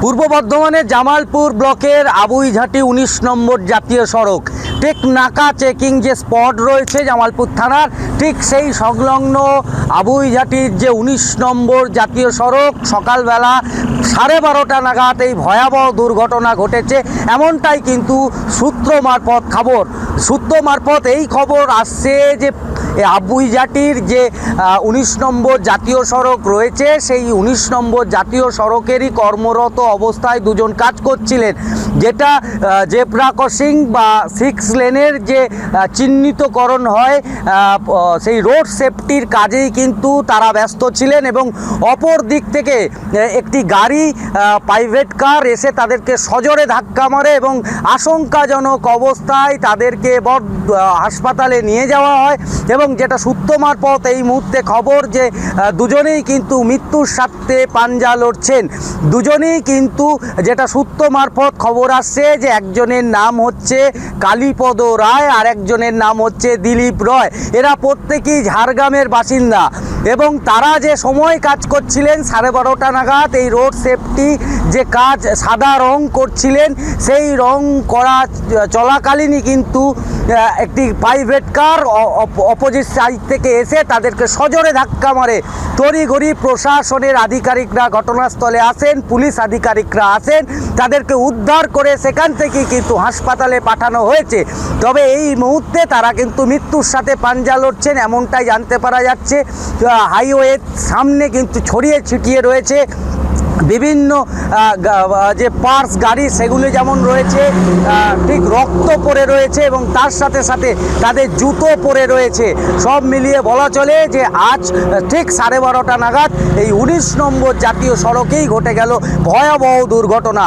পূর্ব বর্ধমানের জামালপুর ব্লকের আবুইঝাটি ১৯ নম্বর জাতীয় সড়ক ঠিক নাকা চেকিং যে স্পট রয়েছে জামালপুর থানার ঠিক সেই সংলগ্ন আবুইঝাটির যে ১৯ নম্বর জাতীয় সড়ক সকালবেলা 12:30 নাগাদ এই ভয়াবহ দুর্ঘটনা ঘটেছে। এমনটাই কিন্তু সূত্র মারফত এই খবর আসছে যে আবুইঝাটির যে ১৯ নম্বর জাতীয় সড়ক রয়েছে সেই ১৯ নম্বর জাতীয় সড়কেরই কর্মরত অবস্থায় দুজন কাজ করছিলেন, যেটা জেব্রা ক্রসিং বা 6 লেনের যে চিহ্নিতকরণ হয় সেই রোড সেফটির কাজেই কিন্তু তারা ব্যস্ত ছিলেন এবং অপর দিক থেকে একটি গাড়ি প্রাইভেট কার এসে তাদেরকে সজোরে ধাক্কা মারে এবং আশঙ্কাজনক অবস্থায় তাদেরকে হাসপাতালে নিয়ে যাওয়া হয়। এবং যেটা সূত্র মারফত এই মুহূর্তে খবর যে দুজনেই কিন্তু মৃত্যুর সাথে পাঞ্জা লড়ছেন। দুজনেই কিন্তু যেটা সূত্র মারফত খবর আসছে যে একজনের নাম হচ্ছে কালীপদ রায় আর একজনের নাম হচ্ছে দিলীপ রয়। এরা প্রত্যেকেই ঝাড়গ্রামের বাসিন্দা এবং তারা যে সময় কাজ করছিলেন 12:30 নাগাদ এই রোড সেফটি যে কাজ সাদা রং করছিলেন, সেই রং করা চলাকালীনই কিন্তু একটি প্রাইভেট কার অপোজিট সাইড থেকে এসে তাদেরকে সজোরে ধাক্কা মারে। তড়িঘড়ি প্রশাসনের আধিকারিকরা ঘটনাস্থলে আসেন, পুলিশ আধিকারিকরা আসেন, তাদেরকে উদ্ধার করে সেখান থেকে কিন্তু হাসপাতালে পাঠানো হয়েছে। তবে এই মুহূর্তে তারা কিন্তু মৃত্যুর সাথে পাঞ্জা লড়ছেন এমনটাই জানতে পারা যাচ্ছে। হাইওয়ের সামনে কিন্তু ছড়িয়ে ছিটিয়ে রয়েছে বিভিন্ন যে পার্টস গাড়ি, সেগুলি যেমন রয়েছে ঠিক রক্ত পড়ে রয়েছে এবং তার সাথে সাথে তাদের জুতো পড়ে রয়েছে। সব মিলিয়ে বলা চলে যে আজ ঠিক 12:30 নাগাদ এই ১৯ নম্বর জাতীয় সড়কেই ঘটে গেল ভয়াবহ দুর্ঘটনা।